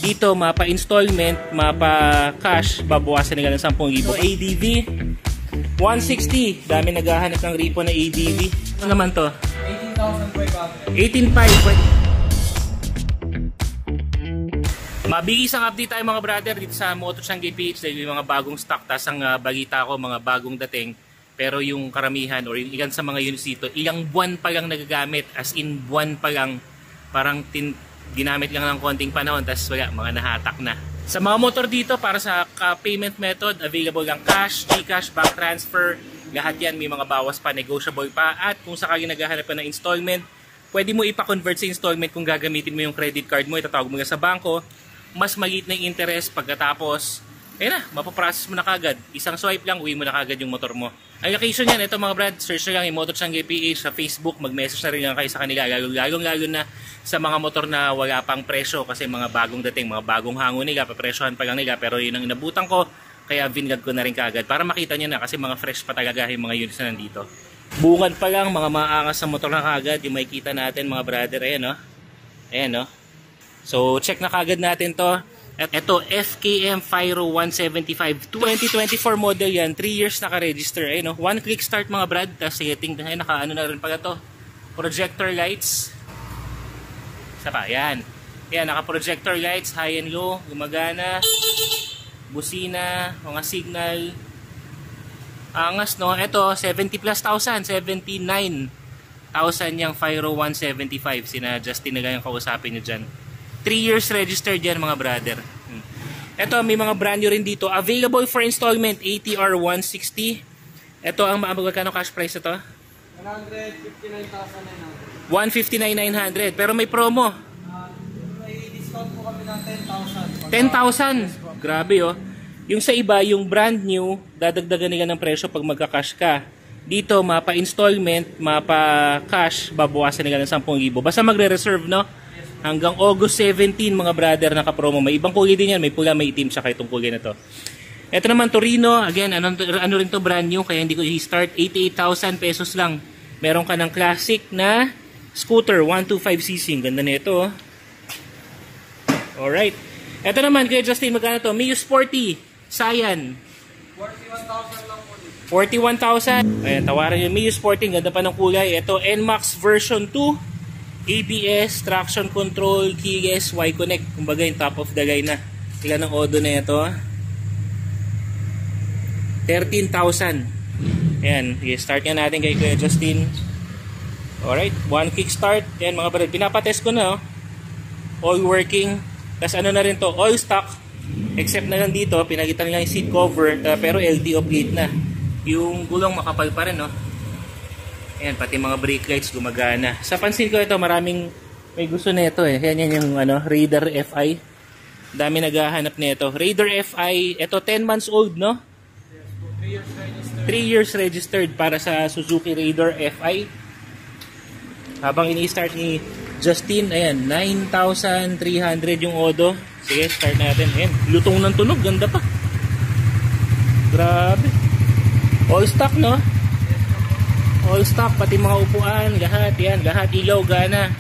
Dito, mapa-installment, mapa-cash, babawasan nila ng 10,000. ADV, 160. Dami naghahanap ng repo na ADV. Ano naman to? 18,500. Mabilis ang update tayo mga brother dito sa Motochangge PH dahil yung mga bagong stock. Tas ang balita ko, mga bagong dating. Pero yung karamihan or ilan sa mga units dito, ilang buwan pa lang nagagamit. As in, buwan pa lang. Parang ginamit lang ng konting panahon, tas wala, mga nahatak na. Sa mga motor dito, para sa payment method, available lang cash, GCash, bank transfer, lahat yan, may mga bawas pa, negotiable pa. At kung sakali naghahanap ka ng installment, pwede mo ipa-convert sa installment kung gagamitin mo yung credit card mo, itatawag mo nga sa banko, mas maliit na yung interest pagkatapos, ayun na, mapaprocess mo na kagad. Isang swipe lang, uwi mo na kagad yung motor mo. Ang location yan, ito mga brad, search na lang yung Motochangge PH sa Facebook, mag-message na rin lang kayo sa kanila, lalo na sa mga motor na wala pang presyo kasi mga bagong dating, mga bagong hango nila, papresyohan pa lang nila, pero yun ang inabutan ko, kaya vinlog ko na rin kagad para makita nyo na kasi mga fresh pa talaga yung mga units na nandito. Bungad pa lang, mga maangas sa motor na kagad, yung makikita natin mga brother, ayan o. Ayan o. So check na kagad natin to. At ito, FKM Fyro 175 2024 model yan, 3 years naka-register. Ayun, no? One click start mga brad, tapos setting na, naka-ano na rin pala to, projector lights. Isa pa, yan. Yan, naka-projector lights, high and low, gumagana, busina, mga signal. Angas, no? Ito, 70 plus thousand, 79,000 yung Fyro 175. Sina Justin na yung kausapin nyo dyan. 3 years registered yan mga brother. Ito, may mga brand new rin dito. Available for installment, ATR 160. Ito, ang magkano cash price ito? 159,900. Pero may promo. May discount po kami ng 10,000. Grabe oh. Yung sa iba, yung brand new, dadagdagan nila ng presyo pag magka-cash ka. Dito, mapa-installment, mapa-cash, babawasan nila ng 10,000. Basta magre-reserve, no? Hanggang August 17 mga brother naka-promo. May ibang kulay din yan. May pula, may itim, saka itong kulay na to. Ito naman Torino. Again, ano rin to, brand new. Kaya hindi ko i-start. 88,000 pesos lang. Meron ka ng classic na scooter. 125cc. Ganda na ito. Alright. Ito naman kay Justin. Magkano to? Mio Sporty. Saiyan. 41,000 lang po dito. 41,000. Ayan, tawaran yung Mio Sporty. Ganda pa ng kulay. Ito, NMAX version 2. ABS, traction control, keyless, Y-Connect. Kumbaga yung top of the line na. Ilan ang odo na ito? 13,000. Ayan, i-start nga natin kay Kuya Justin. Alright, one kick start. Ayan mga brad, pinapatest ko na. All working. Tapos ano na rin to, all stock. Except na lang dito, pinagitan lang yung seat cover. Pero LTO plate na. Yung gulong makapal pa rin, no? Ayan, pati mga brake lights gumagana. Sa pansin ko ito, maraming may gusto nito eh. Ayan yan yung Raider FI. Dami naghahanap nito. Raider FI, ito 10 months old, no? 3 years registered para sa Suzuki Raider FI. Habang ini-start ni Justin, ayan, 9,300 yung odo. Sige, start natin. Ayan, lutong ng tunog, ganda pa. Grabe. All stock, no? All stock, pati mga upuan, lahat yan, lahat ilaw, gana.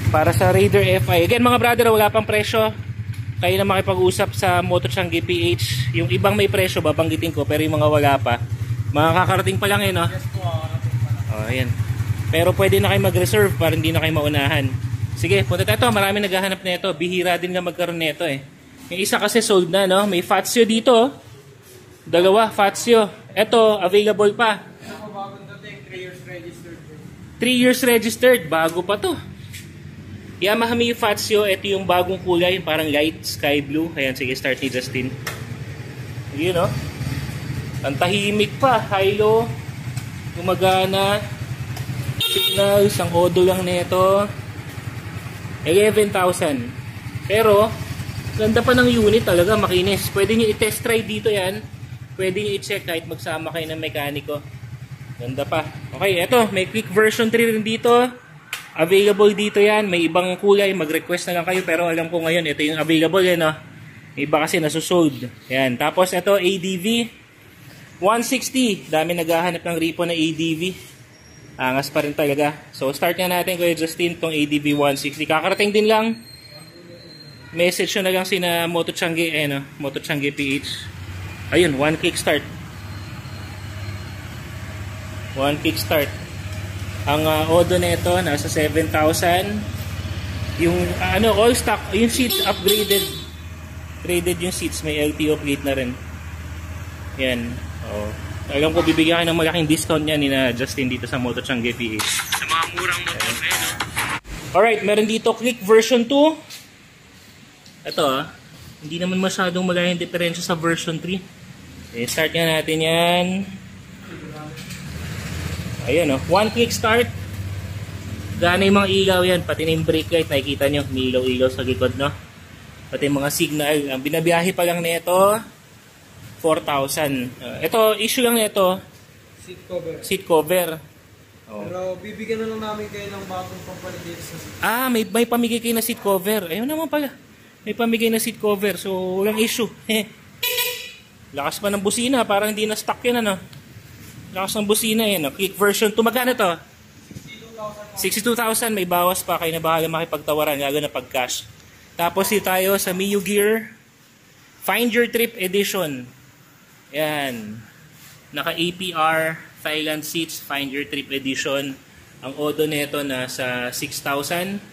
Para sa Raider FI. Again mga brother, wala pang presyo. Kayo na makipag-usap sa Motochangge PH. Yung ibang may presyo, babanggitin ko, pero yung mga wala pa, mga kakarating pa lang eh, no? Yes po, kakarating pa lang. Oh, ayan. Pero pwede na kayo mag-reserve para hindi na kayo maunahan. Sige, punta tayo. Marami naghahanap na ito. Bihira din nga magkaroon na ito eh. Yung isa kasi sold na, no? May Fazio dito, oh. Dalawa, Fazio. Ito, available pa. Ito po, bagong dating, 3 years registered. 3 years registered, bago pa to. Yamaha Mio Fazio, ito yung bagong kulay, parang light sky blue. Ayan, sige, start ni Justin. Yun, no? Ang tahimik pa, high-low, gumagana, signals, ang odo lang nito. 11,000. Pero, ganda pa ng unit talaga, makinis. Pwede nyo i-test ride dito yan. Pwede nyo i-check kahit magsama kayo ng mekaniko. Ganda pa. Okay, eto, may quick version 3 rin dito. Available dito yan. May ibang kulay, mag-request na lang kayo. Pero alam ko ngayon, ito yung available yan, no? May iba kasi nasusold. Yan. Tapos ito, ADV 160. Dami naghahanap ng repo na ADV. Angas pa rin talaga. So, start nga natin, Kuya Justin, tong ADV 160. Kakarating din lang. message nyo na lang sina Motochangi, Motochangi PH. Ayun, one kickstart. One kickstart. Ang odo nito nasa 7,000. Yung all stock, yung seats upgraded. Graded yung seats, may LTO plate na rin. Yan. Oh. Alam ko bibigyan kayo ng malaking discount niyan ni na Justin dito sa Motochangi PH. Sa mga murang motor, Alright, meron dito Click version 2. Ito hindi naman masyadong malaking diferensya sa version 3. Start nga natin yan. Ayun one click start. Gana yung mga ilaw yan, pati na yung brake light, nakikita nyo, may ilaw-ilaw sa likod, no? Pati yung mga signal. Ang binabiyahe pa lang nito 4,000. Ito, issue lang nito, Seat cover. seat cover. Pero bibigyan na lang namin kayo ng bagong pampalit dito sa seat. May pamigay kayo na seat cover. Ayun naman pala. May pamigay na seat cover, so walang issue. Lakas pa ng busina, parang hindi na stock yan, Lakas ng busina yan, Click version 2. Magkano to? 62,000. May bawas pa, kayo na bahala makipagtawaran, lalo na pag cash. Tapos dito tayo sa Miyuu Gear Find Your Trip Edition. Yan. Naka APR Thailand seats, Find Your Trip Edition. Ang odo nito nasa 6,700.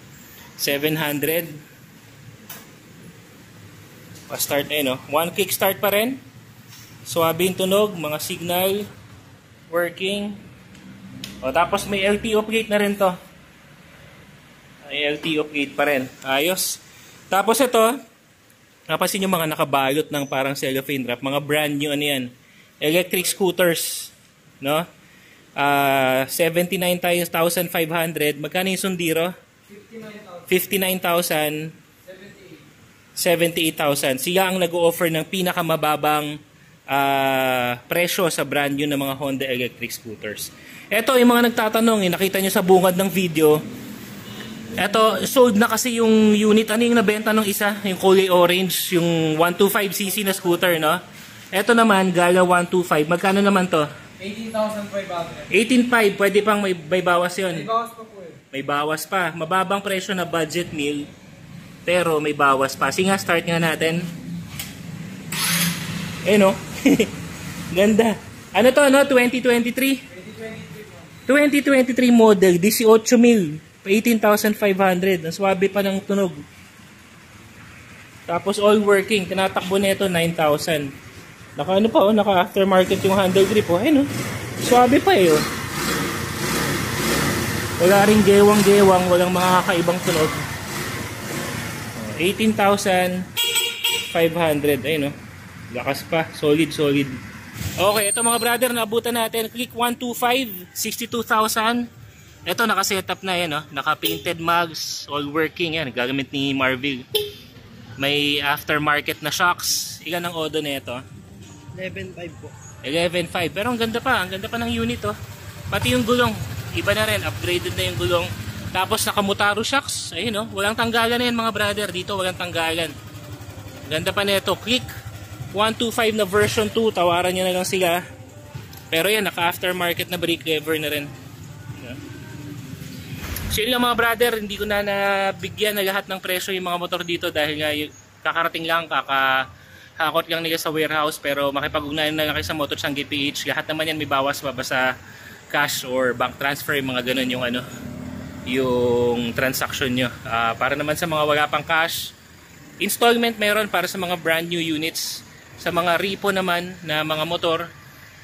Pa-start one kick start pa rin. Suwabe yung tunog, mga signal working. Tapos may LTO plate na rin to. May LTO plate pa rin. Ayos. Tapos ito, napansin nyo mga nakabalot ng parang cellophane wrap. Mga brand new yan. Electric scooters. No? 79,500. Magkano yung sundiro? 59,000. 78,000. Sila ang nag-o-offer ng pinakamababang presyo sa brand new ng mga Honda electric scooters. Ito, yung mga nagtatanong, nakita nyo sa bungad ng video. Ito, sold na kasi yung unit. Ano yung nabenta ng isa? Yung kulay orange, yung 125cc na scooter, no? Ito naman, Gala 125. Magkano naman to? 18,500. 18,500. Pwede pang may bawas yun. May bawas pa po May bawas pa. Mababang presyo na budget meal. Pero may bawas pa. Sige nga, start nga natin. Ganda. Ano to, 2023? 2023 model, 18,000, 18,500. Ang swabe pa ng tunog. Tapos all working, tinatakbo nito 9,000. Naka naka aftermarket yung handle grip Swabe pa Wala ring gewang-gewang, walang mga kakaibang tunog. 18,500. Lakas pa, solid. Okay, ito mga brother, naabutan natin. Click 125, 62,000. Ito, naka-setup na yan, naka-painted mags, all working yan. Gagamit ni Marvil. May aftermarket na shocks. Ilan ang odo na ito? 11,500 po. 11,500. Pero ang ganda pa ng unit, Pati yung gulong, iba na rin, upgraded na yung gulong. Tapos naka-Motaro shocks. Ayun, walang tanggalan na yan mga brother. Dito, walang tanggalan. Ganda pa nito. Click 125 na version 2, tawaran nyo na lang sila. Pero yan, naka-aftermarket na brake lever na rin. So yun lang mga brother, hindi ko na nabigyan na lahat ng presyo yung mga motor dito dahil nga kakarating lang, kakahakot lang nila sa warehouse. Pero makipag-ugnayan na lang kayo sa Motochangi PH. Lahat naman yan may bawas pa sa cash or bank transfer, mga ganun yung transaction nyo. Para naman sa mga wala pang cash, installment meron para sa mga brand new units. Sa mga repo naman na mga motor,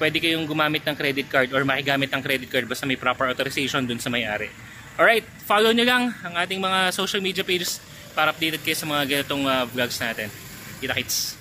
pwede kayong gumamit ng credit card or makigamit ng credit card basta may proper authorization dun sa may-ari. Alright, follow nyo lang ang ating mga social media pages para updated kayo sa mga ganitong vlogs natin. Kita kits!